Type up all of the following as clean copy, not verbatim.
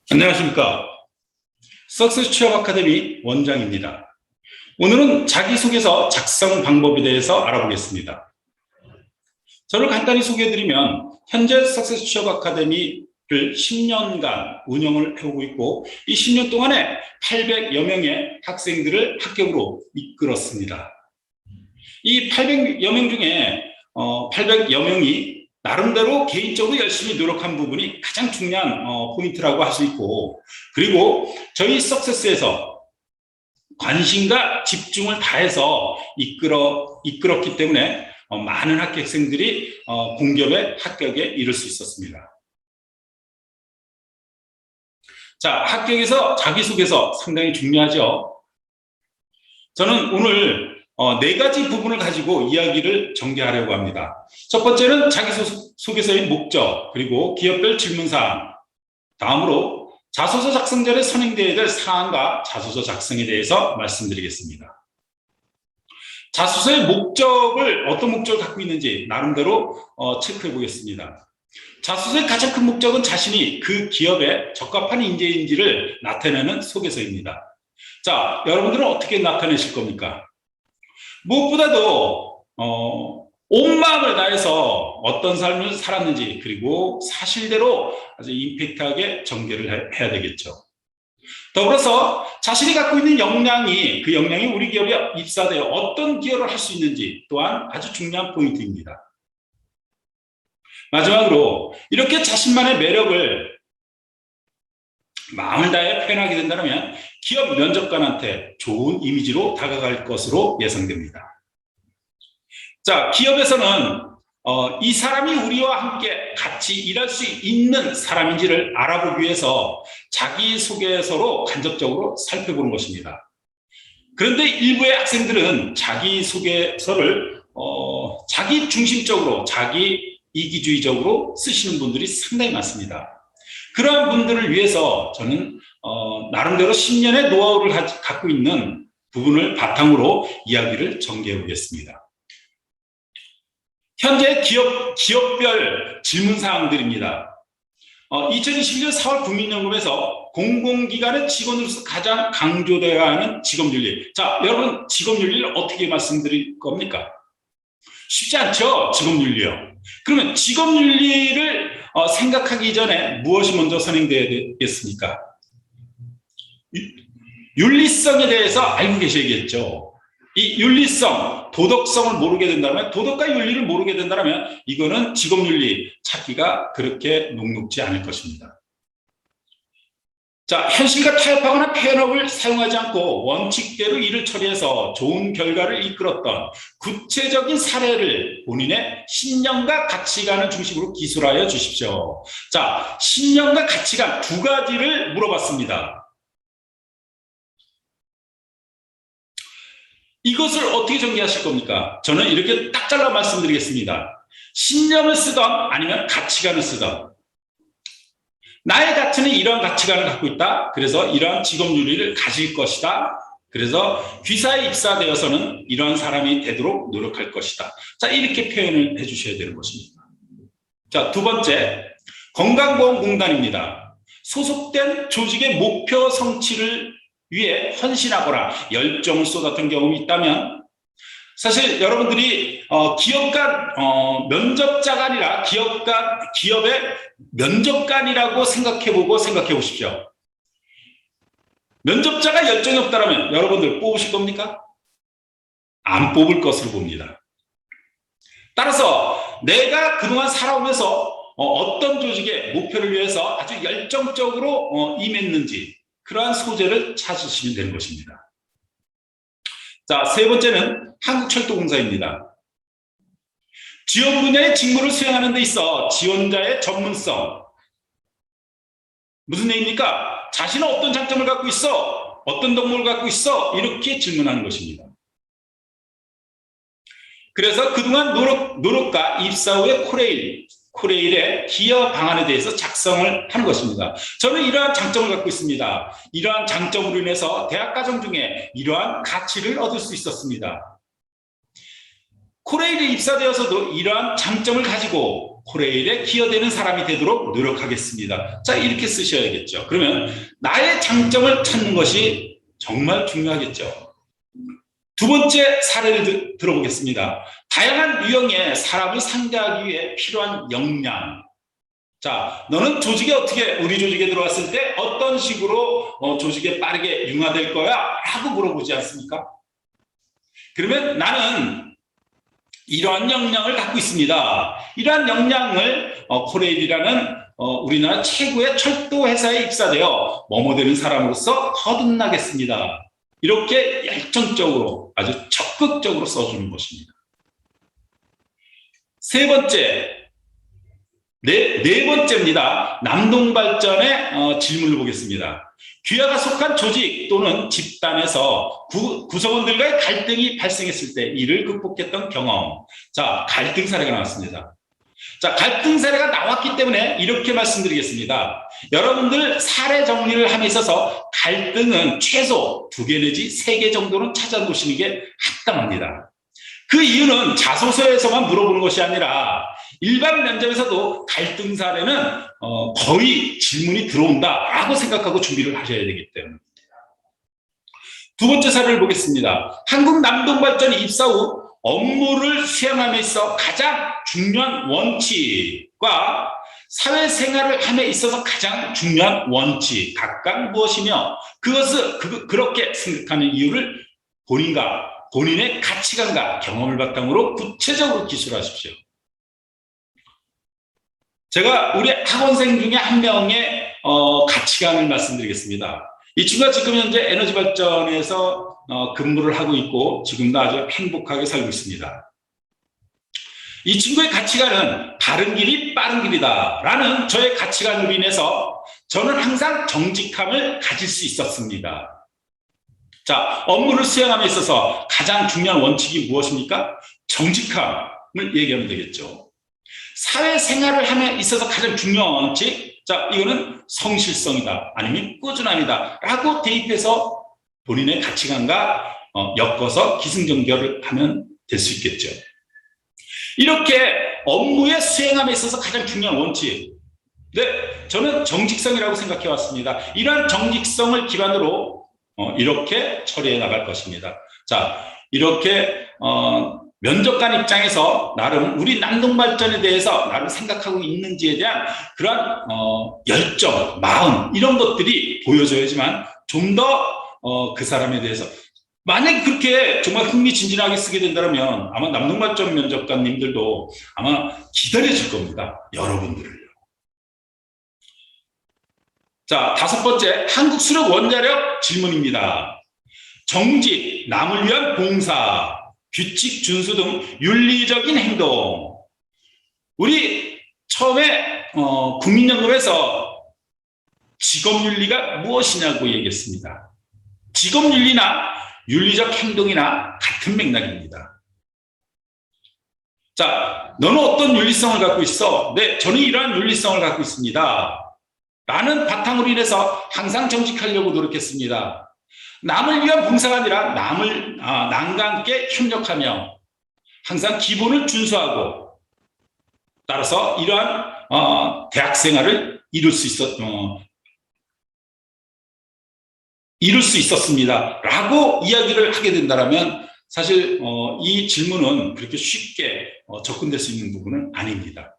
안녕하십니까. 석세스 취업 아카데미 원장입니다. 오늘은 자기소개서 작성 방법에 대해서 알아보겠습니다. 저를 간단히 소개해드리면 현재 석세스 취업 아카데미를 10년간 운영을 해오고 있고 이 10년 동안에 800여 명의 학생들을 합격으로 이끌었습니다. 이 800여 명 중에 800여 명이 나름대로 개인적으로 열심히 노력한 부분이 가장 중요한 포인트라고 할 수 있고, 그리고 저희 석세스에서 관심과 집중을 다해서 이끌었기 때문에 많은 합격생들이 공기업의 합격에 이를 수 있었습니다. 자, 합격에서 자기소개서 상당히 중요하죠. 저는 오늘 네 가지 부분을 가지고 이야기를 전개하려고 합니다. 첫 번째는 자기소개서의 목적, 그리고 기업별 질문사항, 다음으로 자소서 작성 전에 선행되어야 될 사항과 자소서 작성에 대해서 말씀드리겠습니다. 자소서의 목적을 어떤 목적을 갖고 있는지 나름대로 체크해 보겠습니다. 자소서의 가장 큰 목적은 자신이 그 기업에 적합한 인재인지를 나타내는 소개서입니다. 자, 여러분들은 어떻게 나타내실 겁니까? 무엇보다도 온 마음을 다해서 어떤 삶을 살았는지, 그리고 사실대로 아주 임팩트하게 전개를 해야 되겠죠. 더불어서 자신이 갖고 있는 역량이, 그 역량이 우리 기업에 입사되어 어떤 기여를 할 수 있는지 또한 아주 중요한 포인트입니다. 마지막으로 이렇게 자신만의 매력을 마음을 다해 표현하게 된다면 기업 면접관한테 좋은 이미지로 다가갈 것으로 예상됩니다. 자, 기업에서는 이 사람이 우리와 함께 같이 일할 수 있는 사람인지를 알아보기 위해서 자기소개서로 간접적으로 살펴보는 것입니다. 그런데 일부의 학생들은 자기소개서를 자기 중심적으로, 자기 이기주의적으로 쓰시는 분들이 상당히 많습니다. 그러한 분들을 위해서 저는 나름대로 10년의 노하우를 갖고 있는 부분을 바탕으로 이야기를 전개해 보겠습니다. 현재 기업별 질문사항들입니다. 2021년 4월 국민연금에서 공공기관의 직원으로서 가장 강조되어야 하는 직업윤리. 자, 여러분, 직업윤리를 어떻게 말씀드릴 겁니까? 쉽지 않죠? 직업윤리요. 그러면 직업윤리를 생각하기 전에 무엇이 먼저 선행되어야 되겠습니까? 윤리성에 대해서 알고 계셔야겠죠. 이 윤리성, 도덕성을 모르게 된다면, 도덕과 윤리를 모르게 된다면 이거는 직업윤리 찾기가 그렇게 녹록지 않을 것입니다. 자, 현실과 타협하거나 편협을 사용하지 않고 원칙대로 일을 처리해서 좋은 결과를 이끌었던 구체적인 사례를 본인의 신념과 가치관을 중심으로 기술하여 주십시오. 자, 신념과 가치관 두 가지를 물어봤습니다. 이것을 어떻게 전개하실 겁니까? 저는 이렇게 딱 잘라 말씀드리겠습니다. 신념을 쓰던 아니면 가치관을 쓰던, 나의 가치는 이러한 가치관을 갖고 있다. 그래서 이러한 직업윤리를 가질 것이다. 그래서 회사에 입사되어서는 이러한 사람이 되도록 노력할 것이다. 자, 이렇게 표현을 해주셔야 되는 것입니다. 자, 두 번째, 건강보험공단입니다. 소속된 조직의 목표 성취를 위해 헌신하거나 열정을 쏟았던 경험이 있다면, 사실 여러분들이 기업가 면접자가 아니라 기업의 면접관이라고 생각해 보십시오. 면접자가 열정이 없다면 여러분들 뽑으실 겁니까? 안 뽑을 것으로 봅니다. 따라서 내가 그동안 살아오면서 어떤 조직의 목표를 위해서 아주 열정적으로 임했는지, 그러한 소재를 찾으시면 되는 것입니다. 자, 세 번째는 한국철도공사입니다. 지원 분야의 직무를 수행하는 데 있어 지원자의 전문성. 무슨 얘기입니까? 자신은 어떤 장점을 갖고 있어? 어떤 덕목을 갖고 있어? 이렇게 질문하는 것입니다. 그래서 그동안 노력과 입사 후의 코레일의 기여 방안에 대해서 작성을 하는 것입니다. 저는 이러한 장점을 갖고 있습니다. 이러한 장점으로 인해서 대학 과정 중에 이러한 가치를 얻을 수 있었습니다. 코레일에 입사되어서도 이러한 장점을 가지고 코레일에 기여되는 사람이 되도록 노력하겠습니다. 자, 이렇게 쓰셔야겠죠. 그러면 나의 장점을 찾는 것이 정말 중요하겠죠. 두 번째 사례를 들어보겠습니다. 다양한 유형의 사람을 상대하기 위해 필요한 역량. 자, 너는 조직에 우리 조직에 들어왔을 때 어떤 식으로 조직에 빠르게 융화될 거야? 라고 물어보지 않습니까? 그러면 나는 이러한 역량을 갖고 있습니다. 이러한 역량을 코레일이라는 우리나라 최고의 철도 회사에 입사되어 뭐뭐 되는 사람으로서 거듭나겠습니다. 이렇게 열정적으로 아주 적극적으로 써주는 것입니다. 세 번째, 네 번째입니다. 남동발전의 질문을 보겠습니다. 귀하가 속한 조직 또는 집단에서 구성원들과의 갈등이 발생했을 때 이를 극복했던 경험. 자, 갈등 사례가 나왔습니다. 자, 갈등 사례가 나왔기 때문에 이렇게 말씀드리겠습니다. 여러분들 사례 정리를 함에 있어서 갈등은 최소 2개 내지 3개 정도는 찾아놓으시는 게 합당합니다. 그 이유는 자소서에서만 물어보는 것이 아니라 일반 면접에서도 갈등 사례는 거의 질문이 들어온다라고 생각하고 준비를 하셔야 되기 때문입니다. 두 번째 사례를 보겠습니다. 한국남동발전 입사 후 업무를 수행함에 있어 가장 중요한 원칙과 사회생활을 함에 있어서 가장 중요한 원칙 각각 무엇이며 그것을 그렇게 생각하는 이유를 본인의 가치관과 경험을 바탕으로 구체적으로 기술하십시오. 제가 우리 학원생 중에 한 명의 가치관을 말씀드리겠습니다. 이 친구가 지금 현재 에너지발전에서 근무를 하고 있고 지금도 아주 행복하게 살고 있습니다. 이 친구의 가치관은 바른 길이 빠른 길이다 라는 저의 가치관으로 인해서 저는 항상 정직함을 가질 수 있었습니다. 자, 업무를 수행함에 있어서 가장 중요한 원칙이 무엇입니까? 정직함을 얘기하면 되겠죠. 사회생활을 함에 있어서 가장 중요한 원칙, 자, 이거는 성실성이다 아니면 꾸준함이다 라고 대입해서 본인의 가치관과 엮어서 기승전결을 하면 될 수 있겠죠. 이렇게 업무의 수행함에 있어서 가장 중요한 원칙, 네, 저는 정직성이라고 생각해 왔습니다. 이러한 정직성을 기반으로 이렇게 처리해 나갈 것입니다. 자, 이렇게 면접관 입장에서 나름 우리 남동발전에 대해서 나름 생각하고 있는지에 대한 그러한 열정, 마음 이런 것들이 보여져야지만 좀 더 그 사람에 대해서 만약에 그렇게 정말 흥미진진하게 쓰게 된다면 아마 남동발전 면접관님들도 아마 기다려줄 겁니다. 여러분들을요. 자, 다섯 번째, 한국수력 원자력 질문입니다. 정직, 남을 위한 봉사, 규칙 준수 등 윤리적인 행동. 우리 처음에 국민연금에서 직업윤리가 무엇이냐고 얘기했습니다. 직업윤리나 윤리적 행동이나 같은 맥락입니다. 자, 너는 어떤 윤리성을 갖고 있어? 네, 저는 이러한 윤리성을 갖고 있습니다. 라는 바탕으로 인해서 항상 정직하려고 노력했습니다. 남을 위한 봉사가 아니라 남과 함께 협력하며 항상 기본을 준수하고 따라서 이러한 대학 생활을 이룰 수 있었습니다. 라고 이야기를 하게 된다면 사실 이 질문은 그렇게 쉽게 접근될 수 있는 부분은 아닙니다.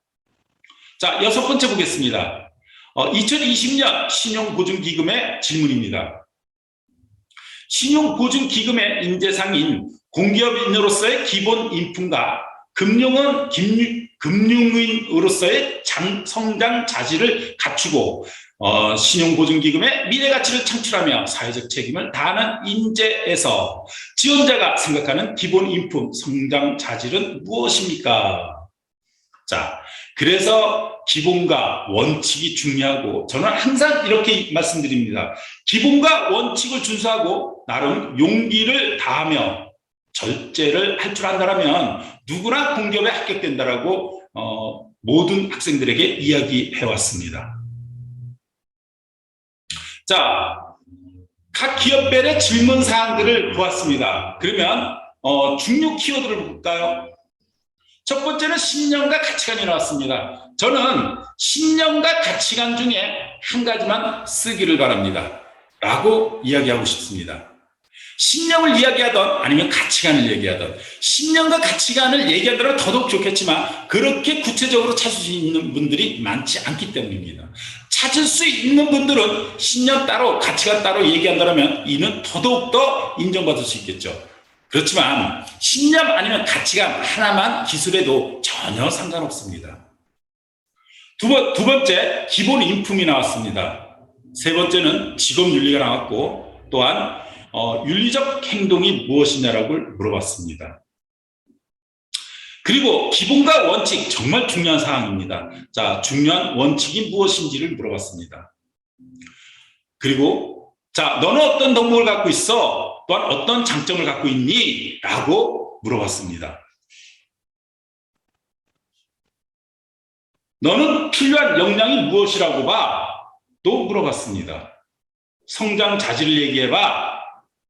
자, 여섯 번째 보겠습니다. 2020년 신용보증기금의 질문입니다. 신용보증기금의 인재상인 공기업인으로서의 기본 인품과 금융인으로서의 성장 자질을 갖추고 신용보증기금의 미래가치를 창출하며 사회적 책임을 다하는 인재에서 지원자가 생각하는 기본 인품, 성장 자질은 무엇입니까? 자, 그래서 기본과 원칙이 중요하고 저는 항상 이렇게 말씀드립니다. 기본과 원칙을 준수하고 나름 용기를 다하며 절제를 할 줄 안다면 누구나 공기업에 합격된다라고 모든 학생들에게 이야기해왔습니다. 자, 각 기업별의 질문 사항들을 보았습니다. 그러면 중요 키워드를 볼까요? 첫 번째는 신념과 가치관이 나왔습니다. 저는 신념과 가치관 중에 한 가지만 쓰기를 바랍니다. 라고 이야기하고 싶습니다. 신념을 이야기하던 아니면 가치관을 얘기하던, 신념과 가치관을 얘기하더라도 더더욱 좋겠지만 그렇게 구체적으로 찾을 수 있는 분들이 많지 않기 때문입니다. 찾을 수 있는 분들은 신념 따로 가치관 따로 얘기한다면 이는 더더욱더 인정받을 수 있겠죠. 그렇지만 신념 아니면 가치관 하나만 기술해도 전혀 상관없습니다. 두 번째, 기본 인품이 나왔습니다. 세 번째는 직업윤리가 나왔고, 또한 윤리적 행동이 무엇이냐라고 물어봤습니다. 그리고 기본과 원칙, 정말 중요한 사항입니다. 자, 중요한 원칙이 무엇인지를 물어봤습니다. 그리고 자, 너는 어떤 덕목을 갖고 있어? 또한 어떤 장점을 갖고 있니? 라고 물어봤습니다. 너는 필요한 역량이 무엇이라고 봐? 또 물어봤습니다. 성장 자질을 얘기해봐.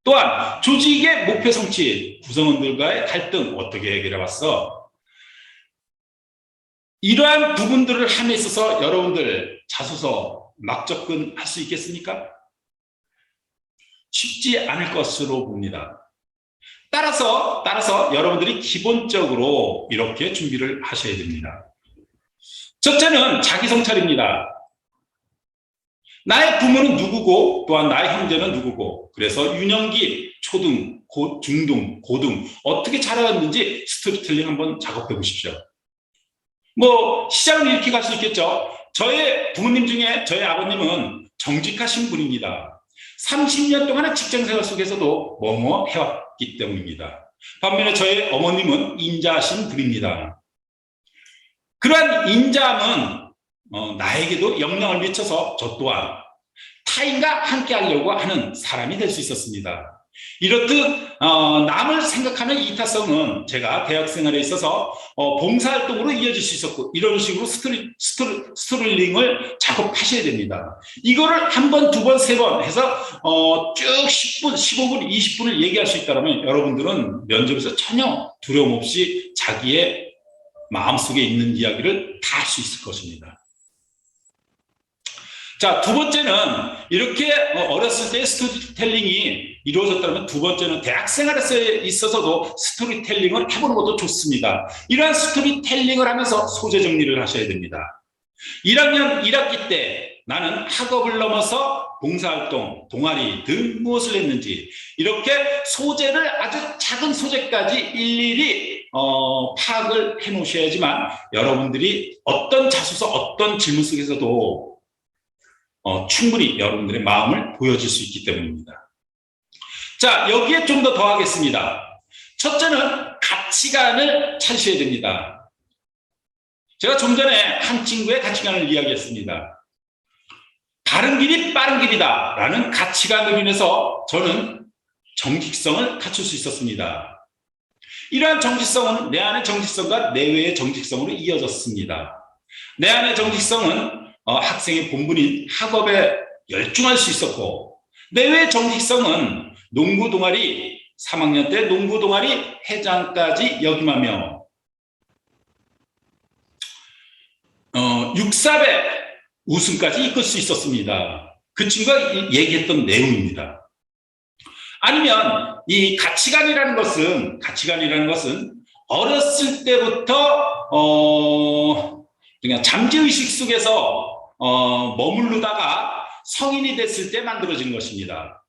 또한 조직의 목표 성취, 구성원들과의 갈등 어떻게 해결해봤어? 이러한 부분들을 함에 있어서 여러분들 자소서 막 접근할 수 있겠습니까? 쉽지 않을 것으로 봅니다. 따라서 여러분들이 기본적으로 이렇게 준비를 하셔야 됩니다. 첫째는 자기 성찰입니다. 나의 부모는 누구고 또한 나의 형제는 누구고, 그래서 유년기, 초등, 중등, 고등 어떻게 자라왔는지 스토리텔링 한번 작업해 보십시오. 뭐 시작은 이렇게 갈 수 있겠죠. 저의 부모님 중에 저의 아버님은 정직하신 분입니다. 30년 동안의 직장생활 속에서도 뭐뭐 해왔기 때문입니다. 반면에 저의 어머님은 인자하신 분입니다. 그러한 인자함은 나에게도 영향을 미쳐서 저 또한 타인과 함께 하려고 하는 사람이 될 수 있었습니다. 이렇듯 남을 생각하는 이타성은 제가 대학생활에 있어서 봉사활동으로 이어질 수 있었고, 이런 식으로 스토리링을 작업하셔야 됩니다. 이거를 한 번, 두 번, 세 번 해서 쭉 10분, 15분, 20분을 얘기할 수 있다면 여러분들은 면접에서 전혀 두려움 없이 자기의 마음속에 있는 이야기를 다 할 수 있을 것입니다. 자, 두 번째는 이렇게 어렸을 때 스토리텔링이 이루어졌다면, 두 번째는 대학생활에 있어서도 스토리텔링을 해보는 것도 좋습니다. 이러한 스토리텔링을 하면서 소재 정리를 하셔야 됩니다. 1학년 1학기 때 나는 학업을 넘어서 봉사활동, 동아리 등 무엇을 했는지, 이렇게 소재를 아주 작은 소재까지 일일이 파악을 해 놓으셔야지만 여러분들이 어떤 자소서, 어떤 질문 속에서도 충분히 여러분들의 마음을 보여줄 수 있기 때문입니다. 자, 여기에 좀 더 더하겠습니다. 첫째는 가치관을 찾으셔야 됩니다. 제가 좀 전에 한 친구의 가치관을 이야기했습니다. 바른 길이 빠른 길이다 라는 가치관으로 인해서 저는 정직성을 갖출 수 있었습니다. 이러한 정직성은 내 안의 정직성과 내외의 정직성으로 이어졌습니다. 내 안의 정직성은 학생의 본분인 학업에 열중할 수 있었고, 내외의 정직성은 농구 동아리 3학년 때 농구 동아리 회장까지 역임하며 6사배 우승까지 이끌 수 있었습니다. 그 친구가 얘기했던 내용입니다. 아니면 이 가치관이라는 것은 어렸을 때부터 그냥 잠재의식 속에서 머무르다가 성인이 됐을 때 만들어진 것입니다.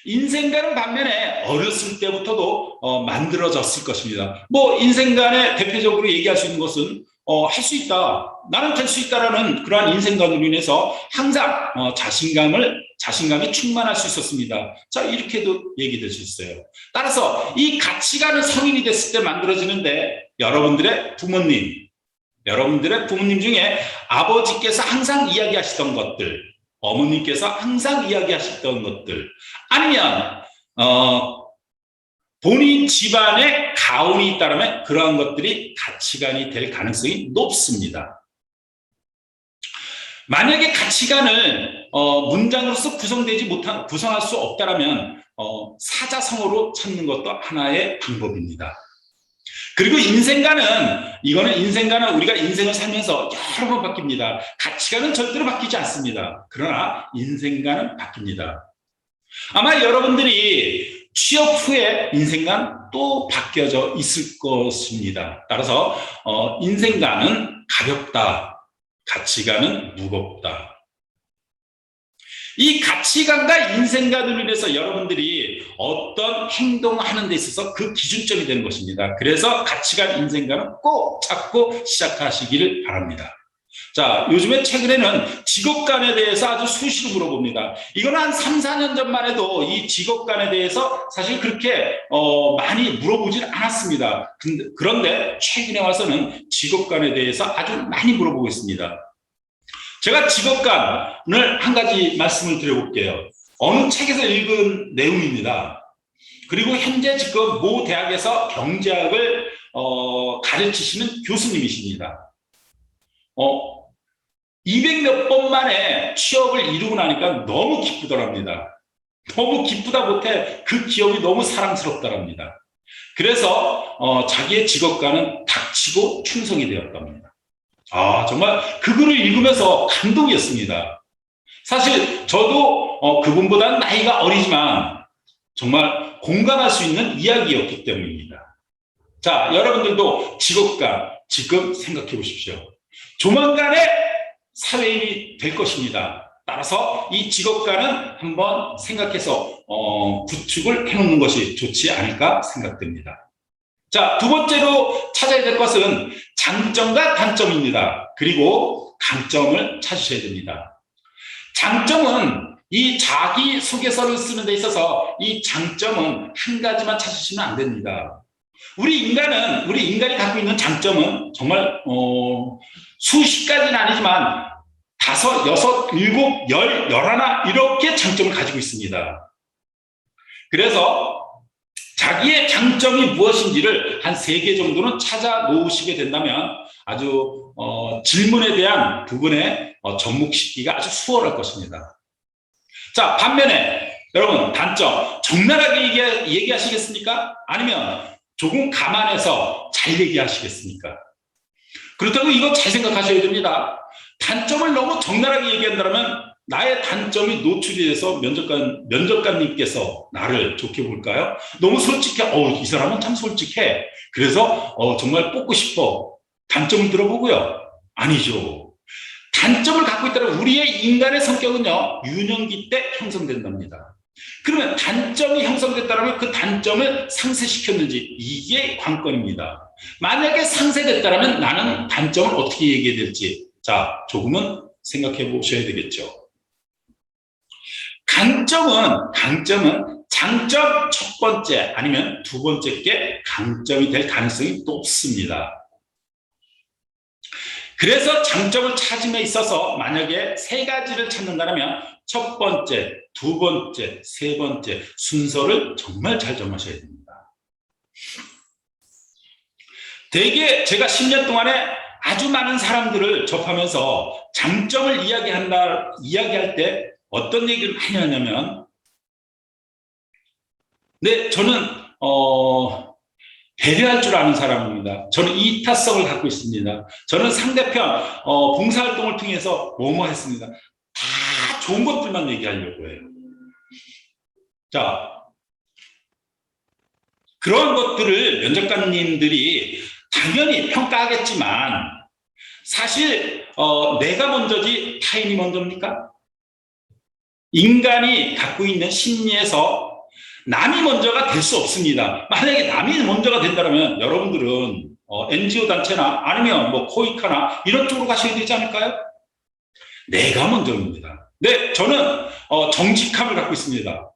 인생관은 반면에 어렸을 때부터도 만들어졌을 것입니다. 뭐 인생관에 대표적으로 얘기할 수 있는 것은 할 수 있다, 나는 될 수 있다라는 그러한 인생관으로 인해서 항상 자신감이 충만할 수 있었습니다. 자, 이렇게도 얘기될 수 있어요. 따라서 이 가치관은 성인이 됐을 때 만들어지는데, 여러분들의 부모님 중에 아버지께서 항상 이야기하시던 것들, 어머님께서 항상 이야기하셨던 것들, 아니면 본인 집안에 가훈이 있다면 그러한 것들이 가치관이 될 가능성이 높습니다. 만약에 가치관을 문장으로서 구성할 수 없다면 사자성어로 찾는 것도 하나의 방법입니다. 그리고 이거는 인생관은 우리가 인생을 살면서 여러 번 바뀝니다. 가치관은 절대로 바뀌지 않습니다. 그러나 인생관은 바뀝니다. 아마 여러분들이 취업 후에 인생관 또 바뀌어져 있을 것입니다. 따라서 인생관은 가볍다, 가치관은 무겁다. 이 가치관과 인생관으로 인해서 여러분들이 어떤 행동을 하는 데 있어서 그 기준점이 되는 것입니다. 그래서 가치관, 인생관은 꼭 찾고 시작하시기를 바랍니다. 자, 요즘에 최근에는 직업관에 대해서 아주 수시로 물어봅니다. 이거는 한 3, 4년 전만 해도 이 직업관에 대해서 사실 그렇게 많이 물어보질 않았습니다. 그런데 최근에 와서는 직업관에 대해서 아주 많이 물어보고 있습니다. 제가 직업관을 한 가지 말씀을 드려볼게요. 어느 책에서 읽은 내용입니다. 그리고 현재 지금 모 대학에서 경제학을 가르치시는 교수님이십니다. 200몇 번 만에 취업을 이루고 나니까 너무 기쁘더랍니다. 너무 기쁘다 못해 그 기업이 너무 사랑스럽더랍니다. 그래서 자기의 직업관은 닥치고 충성이 되었답니다. 정말 그 글을 읽으면서 감동이었습니다. 사실 저도 그분보다는 나이가 어리지만 정말 공감할 수 있는 이야기였기 때문입니다. 자, 여러분들도 직업관 지금 생각해 보십시오. 조만간에 사회인이 될 것입니다. 따라서 이 직업관은 한번 생각해서 구축을 해놓는 것이 좋지 않을까 생각됩니다. 자, 두 번째로 찾아야 될 것은 장점과 단점입니다. 그리고 강점을 찾으셔야 됩니다. 장점은 이 자기소개서를 쓰는 데 있어서 이 장점은 한 가지만 찾으시면 안 됩니다. 우리 인간이 갖고 있는 장점은 정말 수십 가지는 아니지만 5, 6, 7, 10, 11 이렇게 장점을 가지고 있습니다. 그래서 자기의 장점이 무엇인지를 한 3개 정도는 찾아 놓으시게 된다면 아주 질문에 대한 부분에 접목시키기가 아주 수월할 것입니다. 자, 반면에 여러분 단점 적나라하게 얘기하시겠습니까? 아니면 조금 감안해서 잘 얘기하시겠습니까? 그렇다고 이거 잘 생각하셔야 됩니다. 단점을 너무 적나라하게 얘기한다면 나의 단점이 노출이 돼서 면접관님께서 나를 좋게 볼까요? 너무 솔직해. 이 사람은 참 솔직해. 그래서 정말 뽑고 싶어. 단점을 들어보고요. 아니죠. 단점을 갖고 있다면 우리의 인간의 성격은요, 유년기 때 형성된답니다. 그러면 단점이 형성됐다면 그 단점을 상쇄시켰는지 이게 관건입니다. 만약에 상쇄됐다면 나는 단점을 어떻게 얘기해야 될지 조금은 생각해 보셔야 되겠죠. 강점은 장점 첫 번째 아니면 두 번째 게 강점이 될 가능성이 높습니다. 그래서 장점을 찾음에 있어서 만약에 3가지를 찾는다면 첫 번째, 두 번째, 세 번째 순서를 정말 잘 정하셔야 됩니다. 대개 제가 10년 동안에 아주 많은 사람들을 접하면서 장점을 이야기할 때 어떤 얘기를 많이 하냐면, 네, 저는 배려할 줄 아는 사람입니다. 저는 이타성을 갖고 있습니다. 저는 상대편 봉사활동을 통해서 뭐뭐 했습니다. 다 좋은 것들만 얘기하려고 해요. 자, 그런 것들을 면접관님들이 당연히 평가하겠지만 사실 내가 먼저지 타인이 먼저입니까? 인간이 갖고 있는 심리에서 남이 먼저가 될 수 없습니다. 만약에 남이 먼저가 된다면 여러분들은 NGO 단체나 아니면 뭐 코이카나 이런 쪽으로 가셔야 되지 않을까요? 내가 먼저입니다. 네, 저는 정직함을 갖고 있습니다.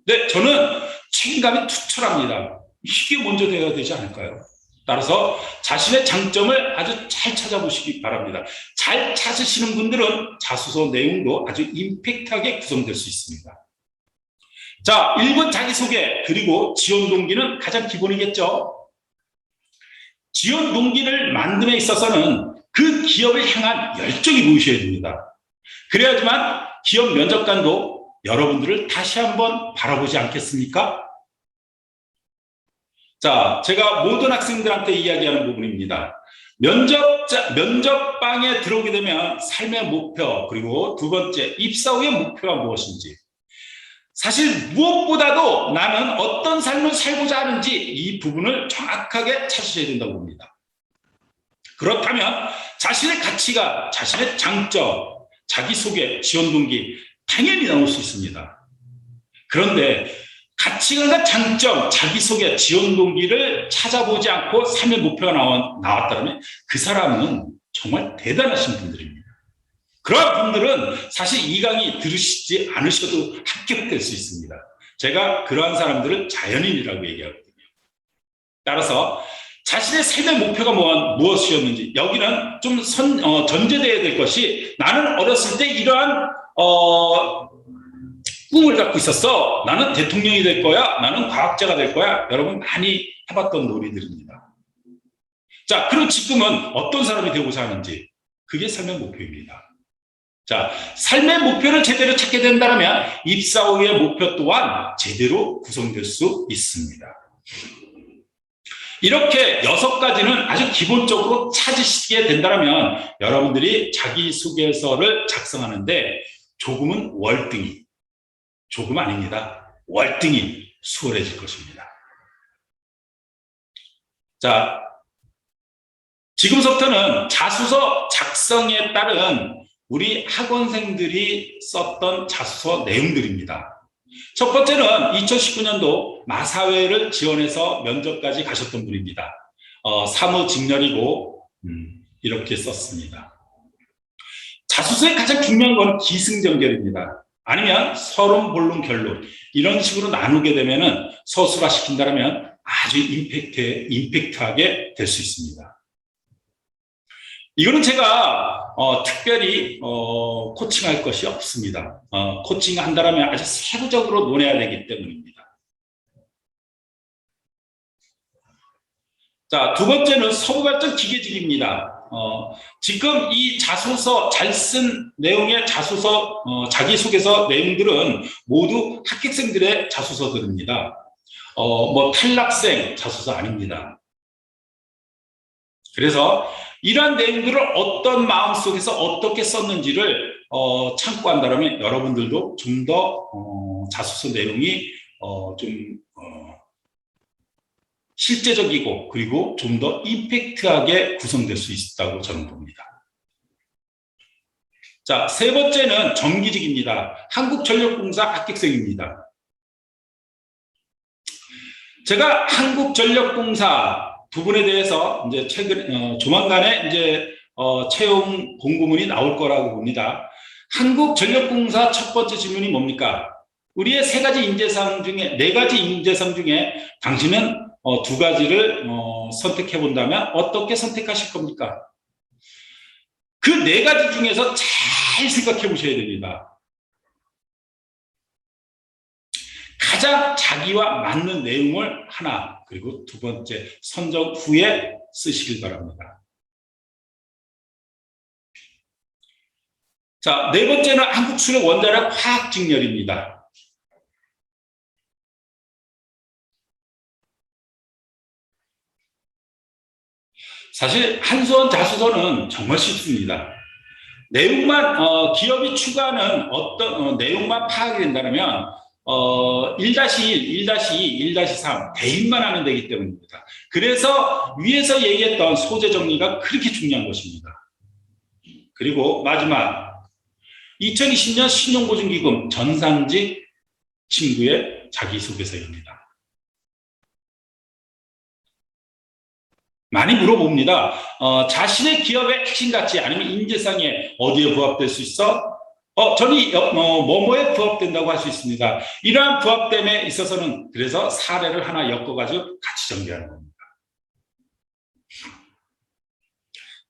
네, 저는 책임감이 투철합니다. 이게 먼저 되어야 되지 않을까요? 따라서 자신의 장점을 아주 잘 찾아보시기 바랍니다. 잘 찾으시는 분들은 자소서 내용도 아주 임팩트하게 구성될 수 있습니다. 자, 1번 자기소개 그리고 지원 동기는 가장 기본이겠죠. 지원 동기를 만듦에 있어서는 그 기업을 향한 열정이 보이셔야 됩니다. 그래야지만 기업 면접관도 여러분들을 다시 한번 바라보지 않겠습니까? 자, 제가 모든 학생들한테 이야기하는 부분입니다. 면접방에 들어오게 되면 삶의 목표, 그리고 두 번째, 입사 후의 목표가 무엇인지. 사실 무엇보다도 나는 어떤 삶을 살고자 하는지 이 부분을 정확하게 찾으셔야 된다고 봅니다. 그렇다면 자신의 가치가, 자신의 장점, 자기소개, 지원 동기 당연히 나올 수 있습니다. 그런데 가치관과 장점, 자기소개, 지원 동기를 찾아보지 않고 삶의 목표가 나왔다면 그 사람은 정말 대단하신 분들입니다. 그런 분들은 사실 이 강의 들으시지 않으셔도 합격될 수 있습니다. 제가 그러한 사람들을 자연인이라고 얘기하거든요. 따라서 자신의 삶의 목표가 무엇이었는지 여기는 좀 전제되어야 될 것이 나는 어렸을 때 이러한 꿈을 갖고 있었어. 나는 대통령이 될 거야. 나는 과학자가 될 거야. 여러분 많이 해봤던 놀이들입니다. 자, 그럼 지금은 어떤 사람이 되고자 하는지 그게 삶의 목표입니다. 자, 삶의 목표를 제대로 찾게 된다면 입사 후의 목표 또한 제대로 구성될 수 있습니다. 이렇게 6가지는 아주 기본적으로 찾으시게 된다면 여러분들이 자기소개서를 작성하는데 조금은 월등히, 조금 아닙니다. 월등히 수월해질 것입니다. 자, 지금부터는 자소서 작성에 따른 우리 학원생들이 썼던 자소서 내용들입니다. 첫 번째는 2019년도 마사회를 지원해서 면접까지 가셨던 분입니다. 사무직렬이고 이렇게 썼습니다. 자소서의 가장 중요한 건 기승전결입니다. 아니면 서론, 본론, 결론 이런 식으로 나누게 되면 서술화시킨다면 아주 임팩트하게 될 수 있습니다. 이거는 제가 특별히 코칭할 것이 없습니다. 코칭한다면 아주 세부적으로 논해야 되기 때문입니다. 자, 두 번째는 서부발전 기계직입니다. 지금 이 자소서 잘 쓴 내용의 자소서 자기소개서 내용들은 모두 합격생들의 자소서들입니다. 뭐 탈락생 자소서 아닙니다. 그래서 이러한 내용들을 어떤 마음속에서 어떻게 썼는지를 참고한다면 여러분들도 좀 더 자소서 내용이 좀 실제적이고 그리고 좀 더 임팩트하게 구성될 수 있다고 저는 봅니다. 자, 세 번째는 정기직입니다. 한국전력공사 합격생입니다. 제가 한국전력공사 부분에 대해서 이제 조만간에 이제 채용 공고문이 나올 거라고 봅니다. 한국전력공사 첫 번째 질문이 뭡니까? 우리의 3가지 인재상 중에 4가지 인재상 중에 당신은 2가지를 선택해 본다면 어떻게 선택하실 겁니까? 그 4가지 중에서 잘 생각해 보셔야 됩니다. 가장 자기와 맞는 내용을 하나, 그리고 두 번째 선정 후에 쓰시길 바랍니다. 자, 네 번째는 한국수력 원자력 화학직렬입니다. 사실 한수원 자소서는 정말 쉽습니다. 내용만 기업이 추구하는 어떤 내용만 파악이 된다면 1-1, 1-2, 1-3 대입만 하면 되기 때문입니다. 그래서 위에서 얘기했던 소재 정리가 그렇게 중요한 것입니다. 그리고 마지막 2020년 신용보증기금 전산직 친구의 자기소개서입니다. 많이 물어봅니다. 자신의 기업의 핵심 가치 아니면 인재상에 어디에 부합될 수 있어? 저는 뭐뭐에 부합된다고 할 수 있습니다. 이러한 부합됨에 있어서는 그래서 사례를 하나 엮어가지고 같이 정리하는 겁니다.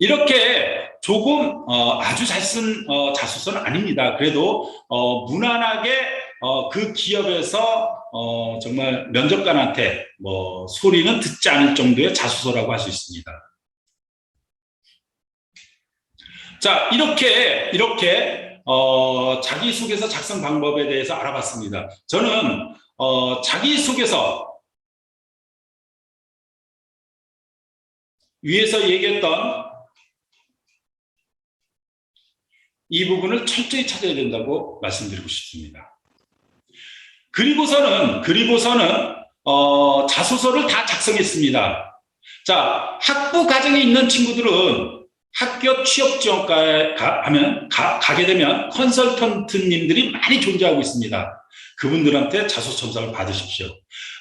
이렇게 조금 아주 잘 쓴 자소서는 아닙니다. 그래도 무난하게 그 기업에서 정말 면접관한테 뭐 소리는 듣지 않을 정도의 자소서라고 할 수 있습니다. 자, 이렇게 자기소개서 작성 방법에 대해서 알아봤습니다. 저는 자기소개서 위에서 얘기했던 이 부분을 철저히 찾아야 된다고 말씀드리고 싶습니다. 그리고서는 자소서를 다 작성했습니다. 자, 학부 과정에 있는 친구들은 학교 취업 지원과에 가게 되면 컨설턴트님들이 많이 존재하고 있습니다. 그분들한테 자소서 첨삭을 받으십시오.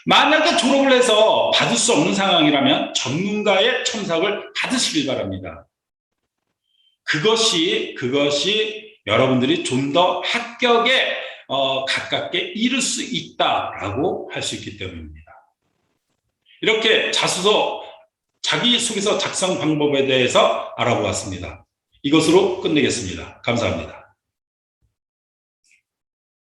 만약에 졸업을 해서 받을 수 없는 상황이라면 전문가의 첨삭을 받으시길 바랍니다. 그것이 여러분들이 좀 더 합격에 가깝게 이룰 수 있다라고 할 수 있기 때문입니다. 이렇게 자소서 자기소개서 작성 방법에 대해서 알아보았습니다. 이것으로 끝내겠습니다. 감사합니다.